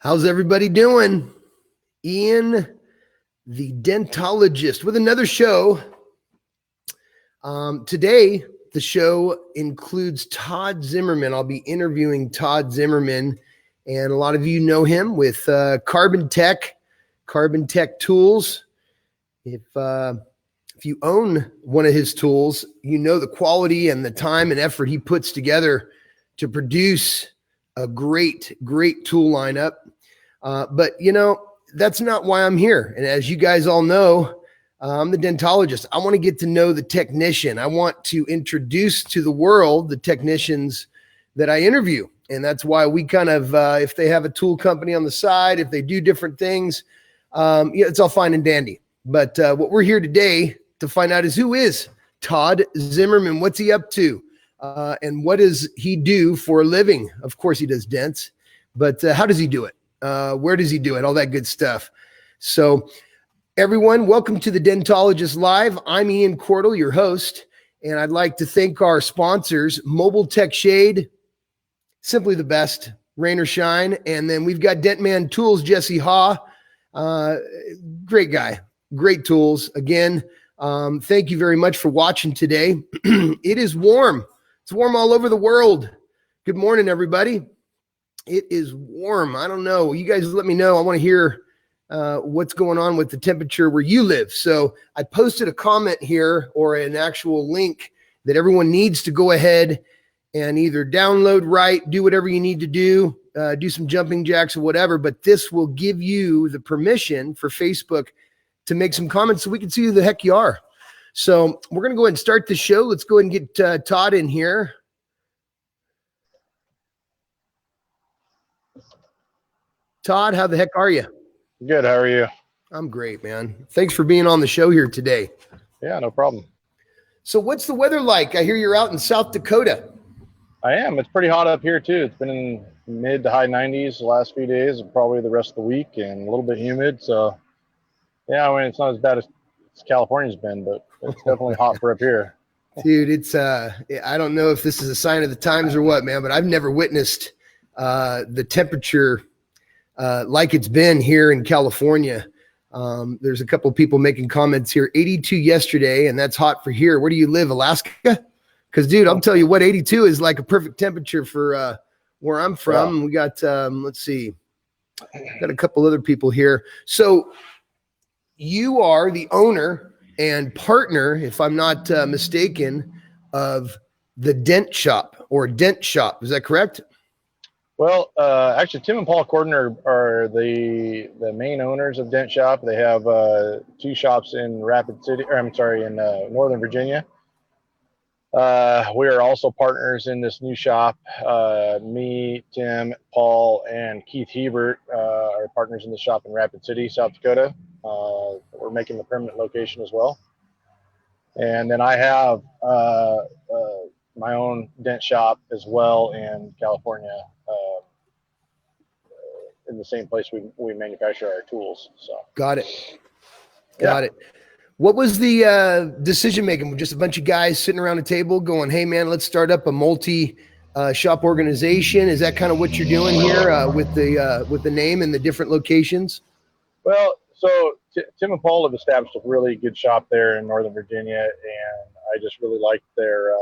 How's everybody doing? Ian, the dentologist, with another show. Today, the show includes Todd Zimmerman. I'll be interviewing Todd Zimmerman, and a lot of you know him with Carbon Tech tools. If you own one of his tools, you know the quality and the time and effort he puts together to produce a great tool lineup. But you know, that's not why I'm here. And as you guys all know, I'm the dentologist. I want to get to know the technician. I want to introduce to the world the technicians that I interview. And that's why we kind of, if they have a tool company on the side, if they do different things, it's all fine and dandy. But what we're here today to find out is who is Todd Zimmerman? What's he up to? And what does he do for a living? Of course he does dents, but how does he do it? Where does he do it? All that good stuff. So everyone, welcome to the Dentologist Live. I'm Ian Cordle, your host, and I'd like to thank our sponsors, Mobile Tech Shade, simply the best, rain or shine. And then we've got Dentman Tools, Jesse Ha, great guy, great tools. Again, thank you very much for watching today. It is warm. It's warm all over the world. Good morning, everybody. It is warm. I don't know. You guys let me know. I want to hear what's going on with the temperature where you live. So I posted a comment here or an actual link that everyone needs to go ahead and either download, write, do whatever you need to do some jumping jacks or whatever. But this will give you the permission for Facebook to make some comments so we can see who the heck you are. So we're going to go ahead and start the show. Let's go ahead and get Todd in here. Todd, how the heck are you? Good. How are you? I'm great, man. Thanks for being on the show here today. Yeah, no problem. So what's the weather like? I hear you're out in South Dakota. I am. It's pretty hot up here too. It's been in mid to high 90s the last few days and probably the rest of the week, and a little bit humid. So yeah, I mean, it's not as bad as California's been, but it's definitely hot for up here. Dude, it's I don't know if this is a sign of the times or what, man, but I've never witnessed the temperature like it's been here in California. There's a couple of people making comments here. 82 yesterday, and that's hot for here. Where do you live, Alaska? Because, dude, I'll tell you what, 82 is like a perfect temperature for where I'm from. Yeah. We got, let's see, got a couple other people here. So you are the owner and partner, if I'm not mistaken, of the Dent Shop or Dent Shop. Is that correct? Well, actually, Tim and Paul Cordle are the main owners of Dent Shop. They have two shops in Northern Virginia. We are also partners in this new shop. Me, Tim, Paul, and Keith Hebert are partners in the shop in Rapid City, South Dakota. We're making the permanent location as well. And then I have my own dent shop as well in California, in the same place we manufacture our tools. So got it. What was the decision making? Just a bunch of guys sitting around a table going, "Hey man, let's start up a multi shop organization." Is that kind of what you're doing here with the name and the different locations? Well, so Tim and Paul have established a really good shop there in Northern Virginia, and I just really liked their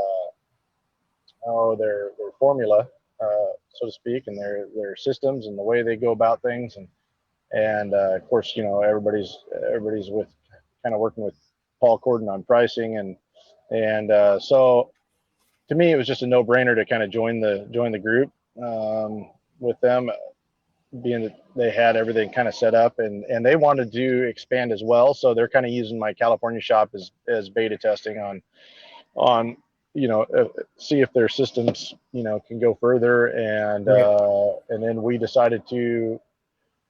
formula, so to speak, and their systems and the way they go about things, and of course, you know, everybody's with kind of working with Paul Cordle on pricing, and so to me it was just a no-brainer to kind of join the group with them, being that they had everything kind of set up, and they wanted to expand as well, so they're kind of using my California shop as beta testing on you know, see if their systems, you know, can go further. And and then we decided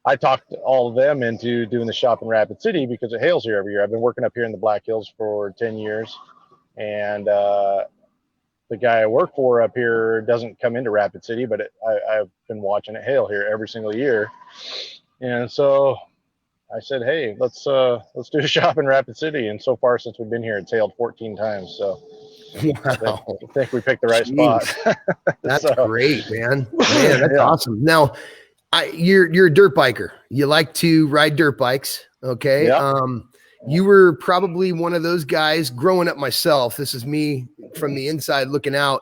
I talked all of them into doing the shop in Rapid City because it hails here every year. I've been working up here in the Black Hills for 10 years. And the guy I work for up here doesn't come into Rapid City, but I've been watching it hail here every single year. And so I said, hey, let's do a shop in Rapid City. And so far since we've been here, it's hailed 14 times. So wow. I think we picked the right spot. That's great, man. Man, that's awesome. Now, You're a dirt biker. You like to ride dirt bikes. Okay. Yep. You were probably one of those guys growing up myself. This is me from the inside looking out.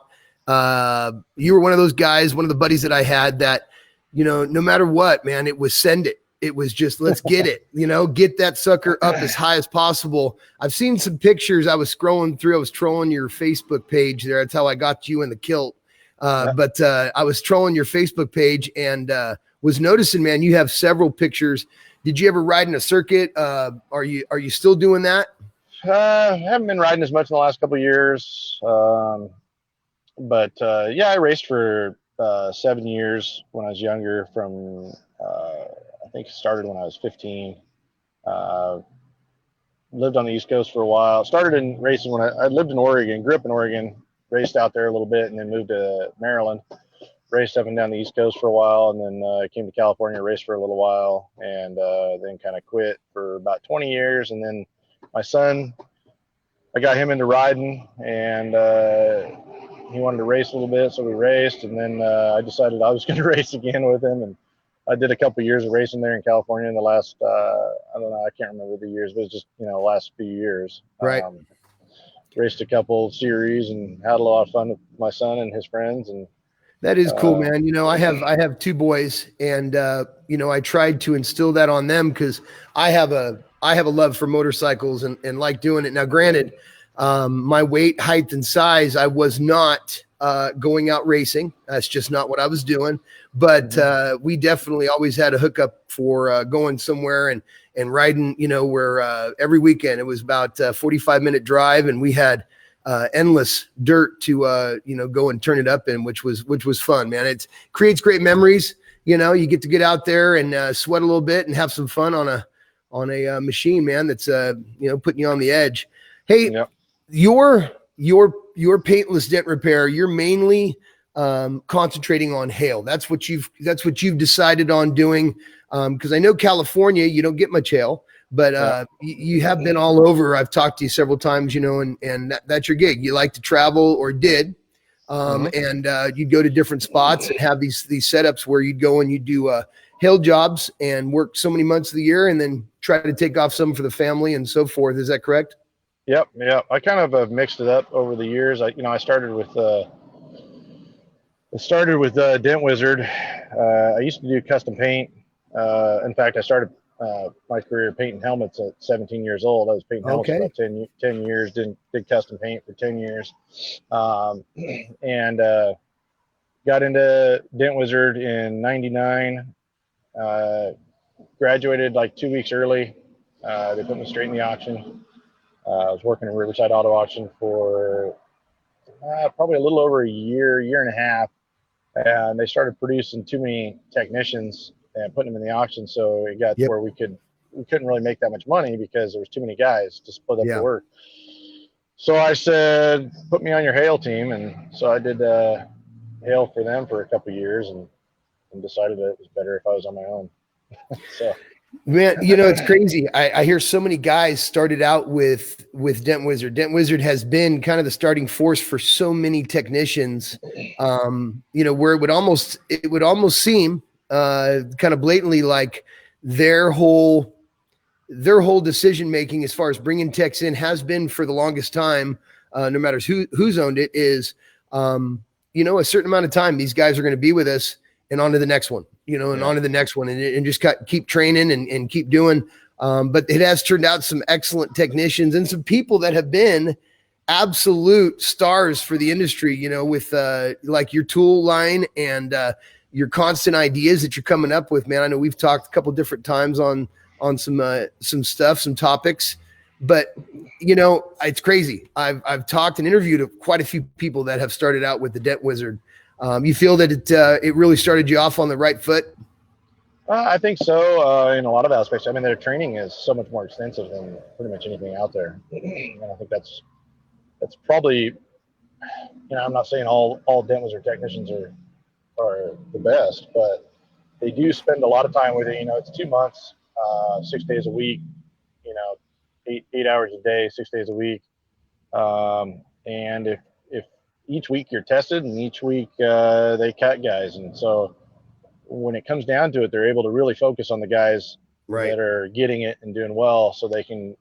You were one of those guys, one of the buddies that I had that, no matter what, man, it was send it. It was just, let's get it, get that sucker up as high as possible. I've seen some pictures. I was scrolling through, I was trolling your Facebook page there. That's how I got you in the kilt. But I was trolling your Facebook page and was noticing, man, you have several pictures. Did you ever ride in a circuit? Are you still doing that? I haven't been riding as much in the last couple of years. But I raced for 7 years when I was younger. From I think it started when I was 15. Lived on the East Coast for a while. Started in racing when I lived in Oregon, grew up in Oregon, raced out there a little bit, and then moved to Maryland. Raced up and down the East Coast for a while, and then came to California, raced for a little while, and then kind of quit for about 20 years. And then my son, I got him into riding, and he wanted to race a little bit, so we raced. And then I decided I was going to race again with him, and I did a couple of years of racing there in California in the last, I don't know, I can't remember the years, but it's just, last few years. Right. Raced a couple series and had a lot of fun with my son and his friends. And that is cool, man. I have two boys, and I tried to instill that on them because I have a love for motorcycles and like doing it. Now, granted, my weight, height, and size, I was not going out racing. That's just not what I was doing. But we definitely always had a hookup for going somewhere and riding. Where every weekend it was about a 45-minute drive, and we had endless dirt to go and turn it up in, which was fun, man. It creates great memories. You get to get out there and sweat a little bit and have some fun on a machine, man, that's putting you on the edge. Hey, Yep. your paintless dent repair, you're mainly concentrating on hail. That's what you've decided on doing, because I know California, you don't get much hail. But you have been all over. I've talked to you several times, and that's your gig. You like to travel, or did, and you'd go to different spots and have these setups where you'd go and you'd do hail jobs and work so many months of the year, and then try to take off some for the family and so forth. Is that correct? Yep. I kind of have mixed it up over the years. I started with Dent Wizard. I used to do custom paint. In fact, I started my career painting helmets at 17 years old. I was painting helmets for about 10 years, did custom paint for 10 years. And got into Dent Wizard in 99, graduated like 2 weeks early. They put me straight in the auction. I was working in Riverside Auto Auction for probably a little over a year and a half. And they started producing too many technicians and putting them in the auction. So it got to where we couldn't really make that much money because there was too many guys to split up the work. So I said, put me on your hail team. And so I did hail for them for a couple of years and decided that it was better if I was on my own. So, man, it's crazy. I hear so many guys started out with Dent Wizard. Dent Wizard has been kind of the starting force for so many technicians, where it would almost seem kind of blatantly like their whole decision making as far as bringing techs in has been for the longest time, no matter who's owned it, is a certain amount of time these guys are going to be with us and on to the next one, and on to the next one, and just keep training and keep doing. But it has turned out some excellent technicians and some people that have been absolute stars for the industry, with like your tool line and your constant ideas that you're coming up with, man. I know we've talked a couple different times on some stuff, some topics, but it's crazy. I've talked and interviewed quite a few people that have started out with the Dent Wizard. You feel that it really started you off on the right foot? I think so, in a lot of aspects. I mean, their training is so much more extensive than pretty much anything out there. And I think that's probably, I'm not saying all Dent Wizard technicians are the best, but they do spend a lot of time with it. It's 2 months, 6 days a week, 8 hours a day, 6 days a week. And if each week you're tested and each week they cut guys. And so, when it comes down to it, they're able to really focus on the guys that are getting it and doing well, so they can,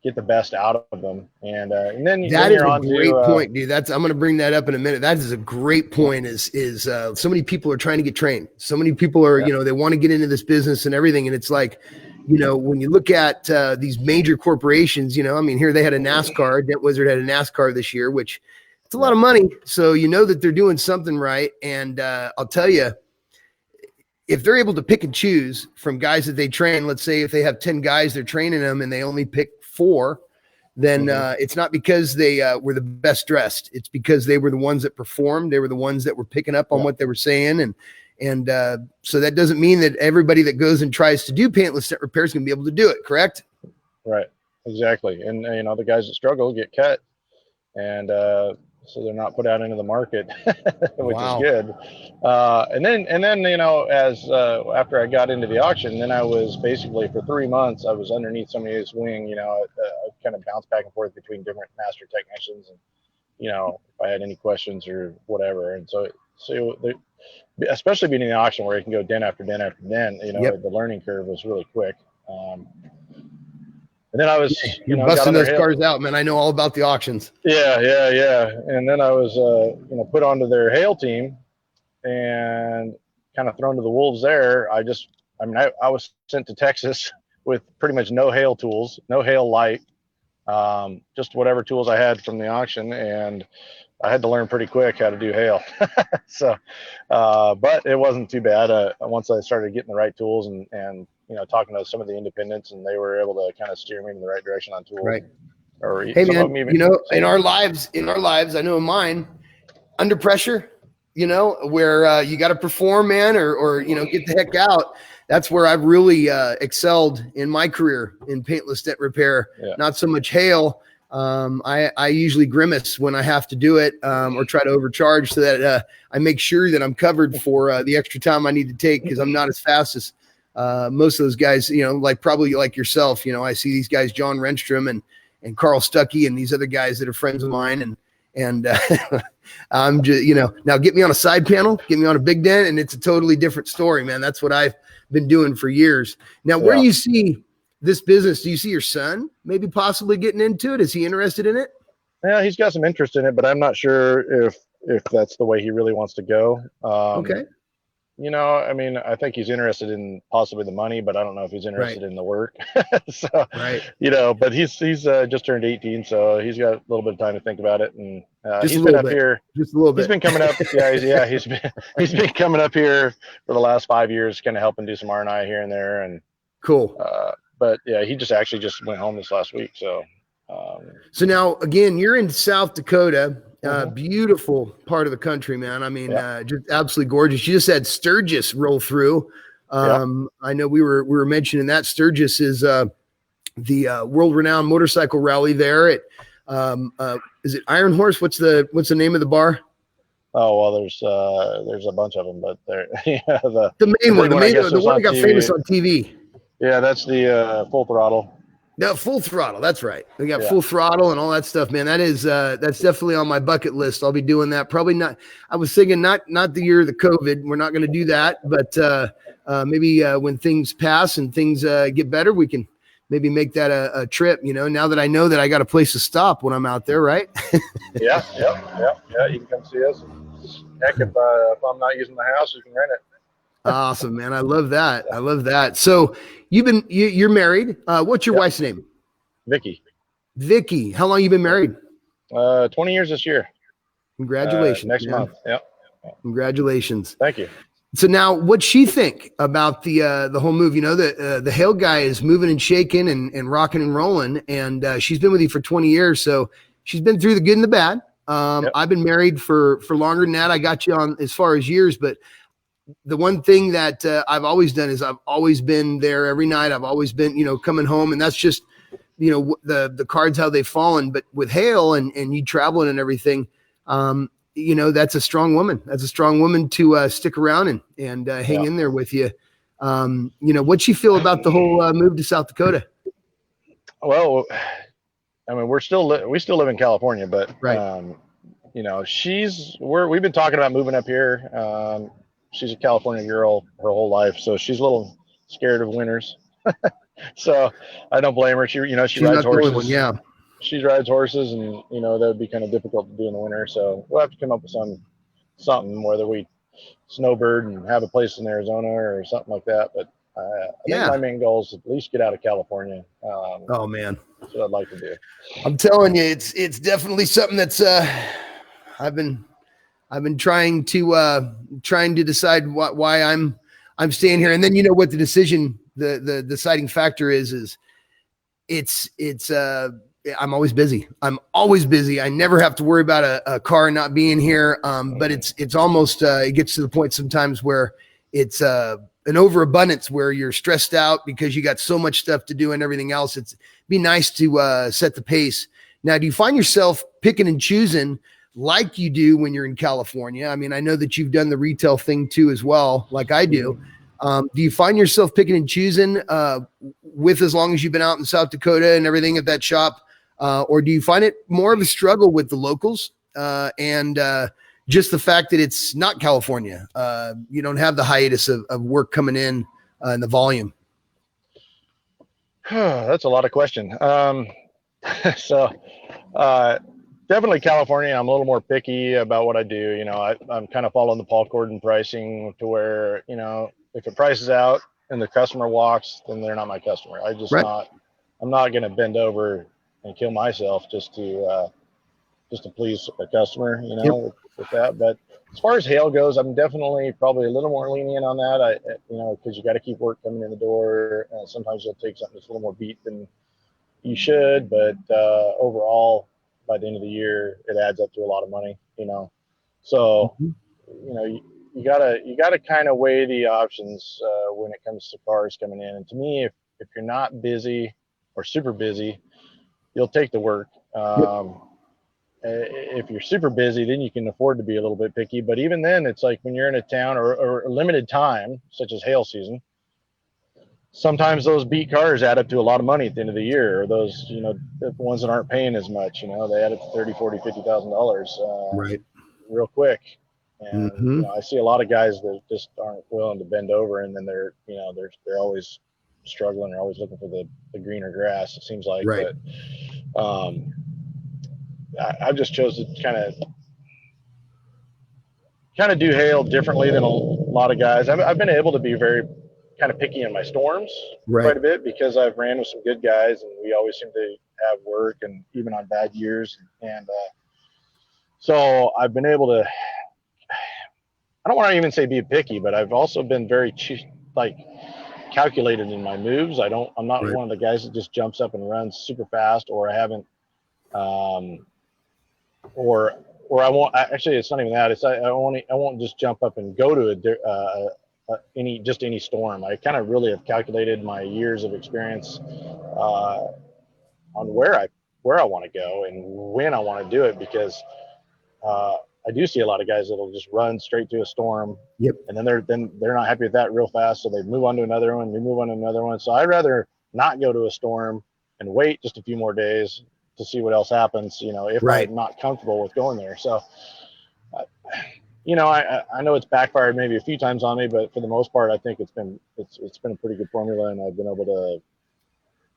get the best out of them. And then you're on to a great point, dude. I'm going to bring that up in a minute. That is a great point. Is so many people are trying to get trained. So many people are, they want to get into this business and everything. And it's like, when you look at these major corporations, here they had a NASCAR. Dent Wizard had a NASCAR this year, which it's a lot of money. So that they're doing something right. And I'll tell you, if they're able to pick and choose from guys that they train, let's say if they have 10 guys, they're training them and they only pick 4, then it's not because they were the best dressed. It's because they were the ones that performed. They were the ones that were picking up on what they were saying. And so that doesn't mean that everybody that goes and tries to do paintless dent repair is going to be able to do it. Correct? Right. Exactly. And, the guys that struggle get cut. And so they're not put out into the market, which is good. And then as after I got into the auction, then I was basically for 3 months, I was underneath somebody's wing. I kind of bounced back and forth between different master technicians, and if I had any questions or whatever. And so especially being in the auction where you can go dent after dent after dent, the learning curve was really quick. And then I was, busting those cars out, man. I know all about the auctions. Yeah. And then I was, put onto their hail team and kind of thrown to the wolves there. I was sent to Texas with pretty much no hail tools, no hail light, just whatever tools I had from the auction. And I had to learn pretty quick how to do hail. So, but it wasn't too bad. Once I started getting the right tools and talking to some of the independents, and they were able to kind of steer me in the right direction on tools. Right. Or hey man, in our lives, I know in mine, under pressure, where you got to perform, man, or get the heck out. That's where I've really excelled in my career in paintless dent repair. Yeah. Not so much hail. I usually grimace when I have to do it, or try to overcharge so that I make sure that I'm covered for the extra time I need to take, because I'm not as fast as most of those guys, probably like yourself. I see these guys, John Renstrom and Carl Stuckey and these other guys that are friends of mine. And I'm just, now get me on a side panel, get me on a big dent, and it's a totally different story, man. That's what I've been doing for years. Now, where do you see this business? Do you see your son maybe possibly getting into it? Is he interested in it? Yeah, he's got some interest in it, but I'm not sure if that's the way he really wants to go. Okay. I think he's interested in possibly the money, but I don't know if he's interested in the work. So, but he's just turned 18, so he's got a little bit of time to think about it. And he's been up here just a little bit. He's been coming up. He's been coming up here for the last 5 years, kind of helping do some R&I here and there. And cool. But yeah, he just went home this last week. So, so now again, you're in South Dakota. Beautiful part of the country, man. I mean, just absolutely gorgeous. You just had Sturgis roll through. I know we were mentioning that Sturgis is the world-renowned motorcycle rally there at is it Iron Horse? What's the name of the bar? Oh well, there's a bunch of them, but the main one, the one that got famous on TV. Yeah, that's the Full Throttle. No, Full Throttle. That's right. We got Full Throttle and all that stuff, man. That is that's definitely on my bucket list. I'll be doing that. Probably not. I was thinking not the year of the COVID. We're not going to do that, but maybe when things pass and things get better, we can maybe make that a trip. Now that I know that I got a place to stop when I'm out there, right? Yeah. You can come see us. Heck, if I'm not using the house, you can rent it. Awesome, man. I love that. So you're married. What's your wife's name? Vicky. How long you been married? 20 years this year. Congratulations. Next month. Yep. Congratulations. Thank you. So now what'd she think about the whole move? The Hale guy is moving and shaking and rocking and rolling, and she's been with you for 20 years. So she's been through the good and the bad. I've been married for longer than that. I got you on as far as years, but the one thing that I've always done is I've always been there every night. I've always been, coming home, and that's just, the cards, how they've fallen. But with Hale and you traveling and everything, that's a strong woman. That's a strong woman to stick around and hang in there with you. What'd she feel about the whole move to South Dakota? Well, I mean, we still live in California, but you know, we've been talking about moving up here. She's a California girl her whole life, so she's a little scared of winters. So I don't blame her. She She's rides not the only one. horses. Yeah. She rides horses, and that would be kind of difficult to do in the winter. So we'll have to come up with something, whether we snowbird and have a place in Arizona or something like that. But I think my main goal is to at least get out of California. Oh man, that's what I'd like to do. I'm telling you, it's definitely something that's I've been trying to decide why I'm staying here. And then what the decision, the deciding factor is it's I'm always busy. I never have to worry about a car not being here. But it's almost it gets to the point sometimes where it's an overabundance where you're stressed out because you got so much stuff to do and everything else. It's be nice to set the pace. Now, do you find yourself picking and choosing like you do when you're in California? I mean, I know that you've done the retail thing too as well, like I do. Do you find yourself picking and choosing with as long as you've been out in South Dakota and everything at that shop? Or do you find it more of a struggle with the locals and just the fact that it's not California? You don't have the hiatus of work coming in and the volume. That's a lot of question. So definitely California, I'm a little more picky about what I do. I'm kind of following the Paul Corden pricing to where, if it prices out and the customer walks, then they're not my customer. I'm not going to bend over and kill myself just to please a customer, with that. But as far as hail goes, I'm definitely probably a little more lenient on that. Because you got to keep work coming in the door. Sometimes you'll take something that's a little more beat than you should, but overall, by the end of the year, it adds up to a lot of money. So you gotta kind of weigh the options when it comes to cars coming in. And to me, if you're not busy or super busy, you'll take the work. If you're super busy, then you can afford to be a little bit picky. But even then, it's like when you're in a town or a limited time, such as hail season, sometimes those beat cars add up to a lot of money at the end of the year, or those, the ones that aren't paying as much, they add up to $30,000, $40,000, $50,000 right, real quick. And I see a lot of guys that just aren't willing to bend over, and then they're always struggling. They're always looking for the greener grass, it seems like. Right. But I've just chose to kind of do hail differently than a lot of guys. I've been able to be very kind of picky in my storms quite a bit because I've ran with some good guys, and we always seem to have work, and even on bad years. And so I've been able to, I don't want to even say be picky, but I've also been very calculated in my moves. I'm not one of the guys that just jumps up and runs super fast, or I haven't, or I won't. Actually, it's not even that. It's I won't just jump up and go to any storm. I kind of really have calculated my years of experience on where I want to go and when I want to do it, because I do see a lot of guys that'll just run straight to a storm. Yep. And then they're not happy with that real fast, so they move on to another one. They move on to another one. So I'd rather not go to a storm and wait just a few more days to see what else happens. If I'm not comfortable with going there. So. I know it's backfired maybe a few times on me, but for the most part, I think it's been a pretty good formula, and I've been able to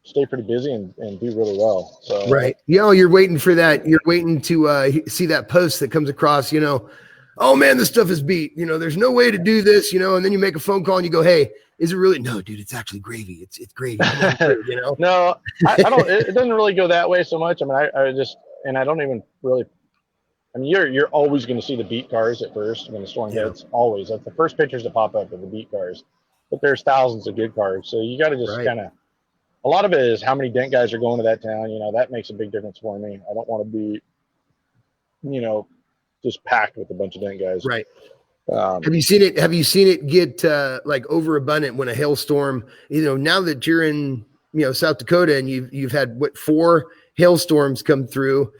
stay pretty busy and do really well. So you're waiting for that. You're waiting to see that post that comes across. Oh man, this stuff is beat. There's no way to do this. And then you make a phone call and you go, hey, is it really? No, dude, it's actually gravy. It's gravy. No, I don't. It doesn't really go that way so much. I mean, I don't even really. I mean, you're always going to see the beat cars at first when the storm hits. Always. That's the first pictures that pop up of the beat cars. But there's thousands of good cars. So you got to just kind of, a lot of it is how many Dent guys are going to that town. That makes a big difference for me. I don't want to be, just packed with a bunch of Dent guys. Right. Have you seen it get overabundant when a hailstorm, now that you're in, South Dakota and you've had 4 hailstorms come through?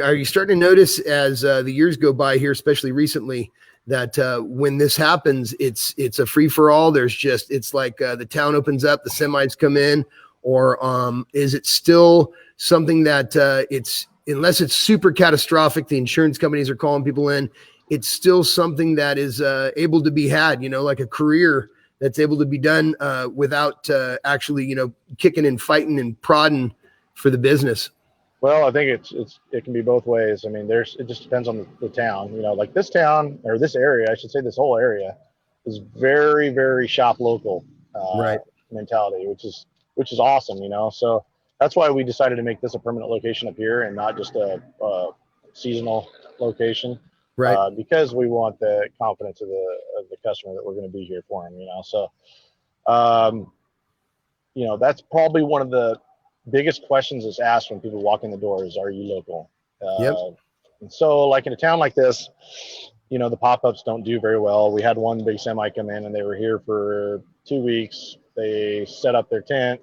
Are you starting to notice as the years go by here, especially recently, that when this happens, it's a free for all? It's like the town opens up, the semis come in, or is it still something that unless it's super catastrophic, the insurance companies are calling people in. It's still something that is able to be had, like a career that's able to be done without actually, kicking and fighting and prodding for the business. Well, I think it can be both ways. I mean, it just depends on the town. Like this town or this area, I should say, this whole area is very, very shop local Right. mentality, which is awesome. So that's why we decided to make this a permanent location up here and not just a seasonal location. Right. Because we want the confidence of the customer that we're going to be here for him. So that's probably one of the biggest questions that's asked when people walk in the door is, are you local? Yep. And so like in a town like this, the pop-ups don't do very well. We had one big semi come in and they were here for 2 weeks. They set up their tent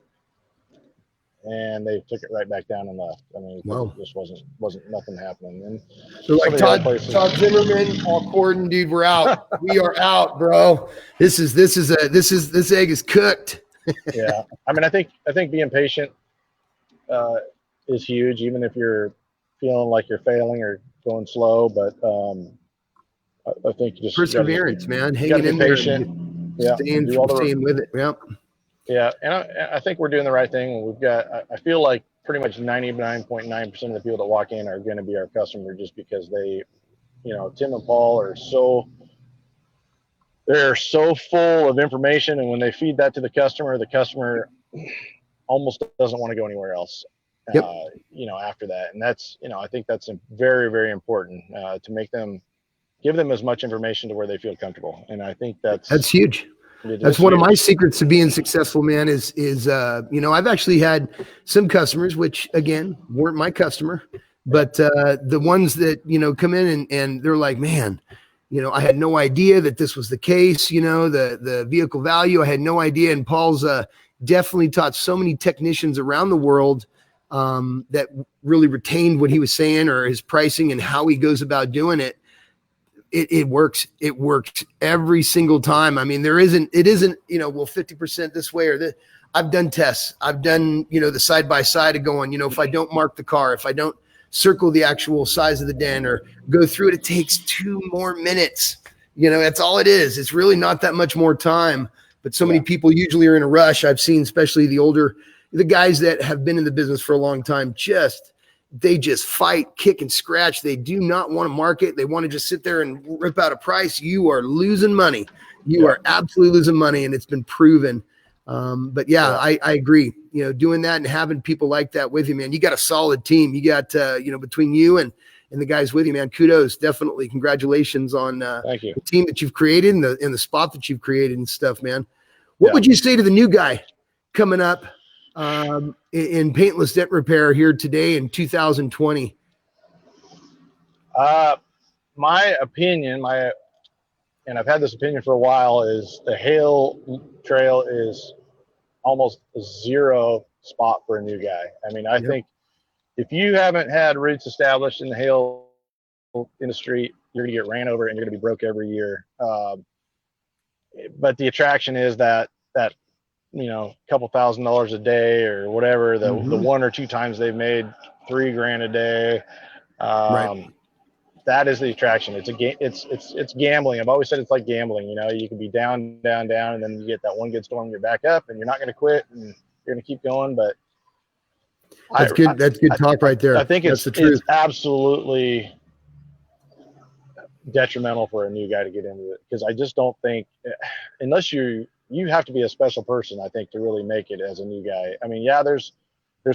and they took it right back down and left. I mean, wow. This wasn't nothing happening. And so like Todd Zimmerman, Paul Cordle, dude, we're out. We are out, bro. This egg is cooked. Yeah. I mean, I think being patient is huge, even if you're feeling like you're failing or going slow. But I think just perseverance, man, hanging in there, staying with it. Yeah, yeah, and I think we're doing the right thing. We've got, I feel like pretty much 99.9% of the people that walk in are going to be our customer, just because they, Tim and Paul they're so full of information, and when they feed that to the customer almost doesn't want to go anywhere else. Yep. After that. And that's, I think that's very, very important to give them as much information to where they feel comfortable. And I think that's huge. That's one of my secrets to being successful, man, is I've actually had some customers, which again, weren't my customer, but the ones that, come in and they're like, man, I had no idea that this was the case, the vehicle value. I had no idea. And Paul's definitely taught so many technicians around the world that really retained what he was saying, or his pricing and how he goes about doing it. It works. It works every single time. I mean, it isn't, 50% this way or that. I've done tests. I've done, the side-by-side of going, if I don't mark the car, if I don't circle the actual size of the dent or go through it, it takes 2 more minutes. That's all it is. It's really not that much more time, but so many people usually are in a rush. I've seen, especially the guys that have been in the business for a long time, they just fight, kick, and scratch. They do not want to market. They want to just sit there and rip out a price. You are losing money. You are absolutely losing money, and it's been proven. But I agree. Doing that and having people like that with you, man, you got a solid team. You got, between you and the guys with you, man, kudos, definitely. Congratulations on Thank you. The team that you've created and the spot that you've created and stuff, man. What would you say to the new guy coming up in paintless dent repair here today in 2020? My opinion, and I've had this opinion for a while, is the hail trail is almost a zero spot for a new guy. I mean, I think if you haven't had roots established in the hail industry, you're going to get ran over and you're going to be broke every year. But the attraction is that couple $1,000s a day or whatever, the 1 or 2 times they've made $3,000 a day. That is the attraction. It's a game. It's gambling. I've always said it's like gambling. You can be down, and then you get that one good storm, you're back up, and you're not going to quit, and you're going to keep going. But that's good. That's good talk right there. I think that's the truth. It's absolutely detrimental for a new guy to get into it, because I just don't think, unless you have to be a special person, I think, to really make it as a new guy. I mean, there's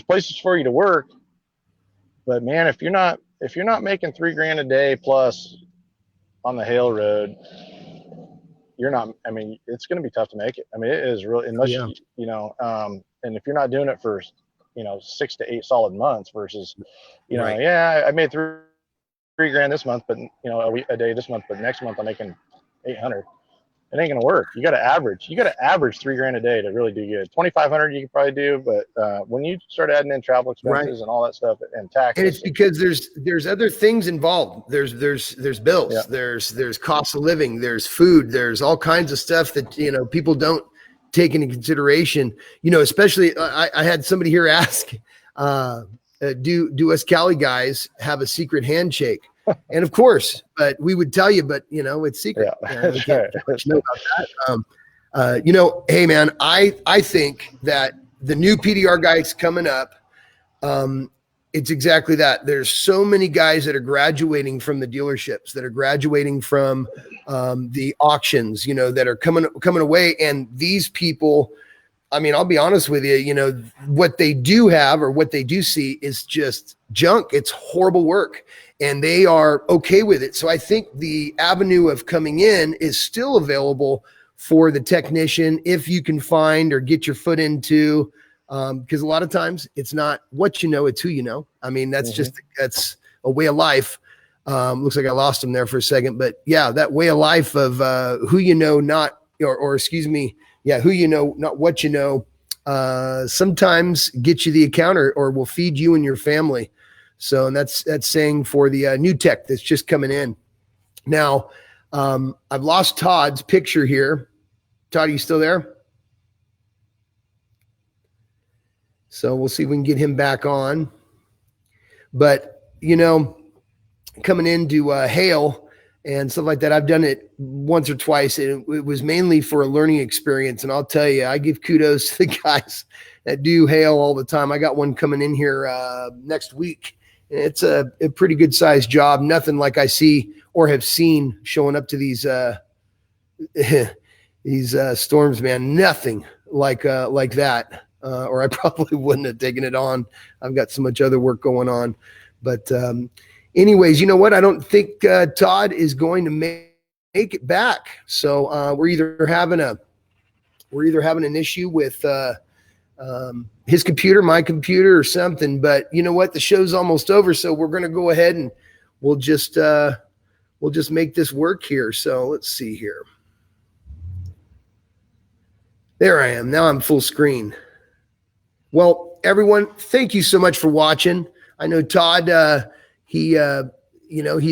places for you to work, but man, if you're not making $3,000 a day plus on the hail road, you're not. I mean, it's going to be tough to make it. I mean, it is really, unless and if you're not doing it for 6 to 8 solid months versus, I made $3,000 this month, but a day this month, but next month I'm making 800. It ain't gonna work. You got to average $3,000 a day to really do good. 2,500 you can probably do, but when you start adding in travel expenses and all that stuff and taxes, and it's because there's other things involved. There's bills. There's cost of living. There's food. There's all kinds of stuff that people don't take into consideration. Especially I had somebody here ask, do us Cali guys have a secret handshake? And of course, but we would tell you, but it's secret. Yeah, We can't know about that. Hey man, I think that the new PDR guys coming up, it's exactly that. There's so many guys that are graduating from the dealerships, that are graduating from the auctions, that are coming away. And these people, I mean, I'll be honest with you, what they do have or what they do see is just junk. It's horrible work and they are okay with it. So I think the avenue of coming in is still available for the technician if you can find or get your foot into, because a lot of times it's not what you know, it's who you know. I mean, that's that's a way of life. Looks like I lost him there for a second, but yeah, that way of life of who you know, not, or excuse me, yeah, who you know, not what you know, sometimes get you the account or will feed you and your family. So, and that's saying for the new tech that's just coming in. Now, I've lost Todd's picture here. Todd, are you still there? So we'll see if we can get him back on. But, coming into hail and stuff like that, I've done it once or twice. And it was mainly for a learning experience. And I'll tell you, I give kudos to the guys that do hail all the time. I got one coming in here next week. And it's a pretty good sized job. Nothing like I see or have seen showing up to these these storms, man. Nothing like that. Or I probably wouldn't have taken it on. I've got so much other work going on. But anyways, you know what? I don't think Todd is going to make it back. So we're either having an issue with his computer, my computer, or something. But you know what? The show's almost over, so we're going to go ahead and we'll just make this work here. So let's see here. There I am. Now I'm full screen. Well, everyone, thank you so much for watching. I know Todd, he's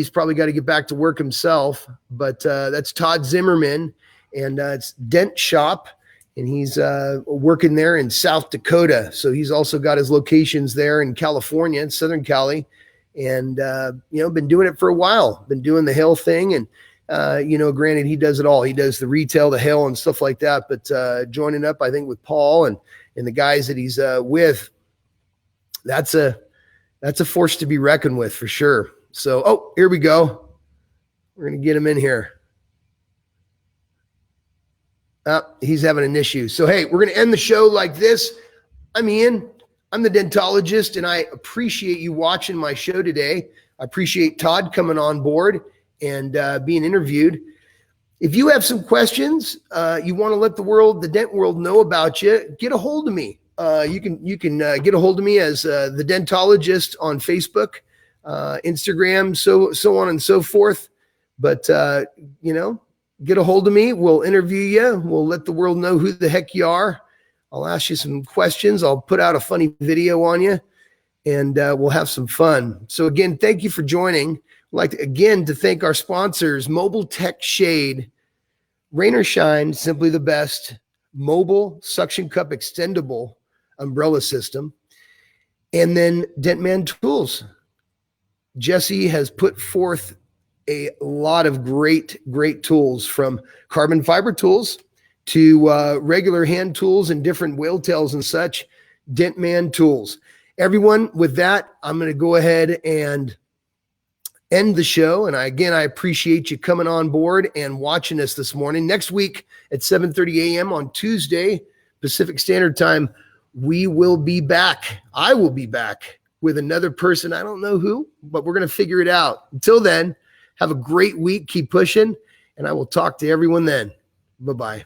probably got to get back to work himself, but that's Todd Zimmerman, and it's Dent Shop, and he's working there in South Dakota. So he's also got his locations there in California, in Southern Cali, and been doing it for a while. Been doing the hail thing, and granted, he does it all. He does the retail, the hail, and stuff like that. But joining up, I think, with Paul and the guys that he's with, that's a force to be reckoned with for sure. So, here we go. We're going to get him in here. He's having an issue. So, hey, we're going to end the show like this. I'm Ian. I'm the dentologist, and I appreciate you watching my show today. I appreciate Todd coming on board and being interviewed. If you have some questions, you want to let the dent world know about you, get a hold of me. You can get a hold of me as the Dentologist on Facebook, Instagram, so on and so forth. But get a hold of me. We'll interview you. We'll let the world know who the heck you are. I'll ask you some questions. I'll put out a funny video on you, and we'll have some fun. So again, thank you for joining. I'd like to thank our sponsors, Mobile Tech Shade, Rain or Shine, simply the best, mobile suction cup extendable umbrella system, and then Dentman Tools. Jesse has put forth a lot of great tools, from carbon fiber tools to regular hand tools and different whale tails and such. Dentman Tools. Everyone, with that, I'm going to go ahead and end the show. And I appreciate you coming on board and watching us this morning. Next week at 7:30 a.m. on Tuesday, Pacific Standard Time, we will be back. I will be back with another person. I don't know who, but we're going to figure it out. Until then, have a great week. Keep pushing, and I will talk to everyone then. Bye-bye.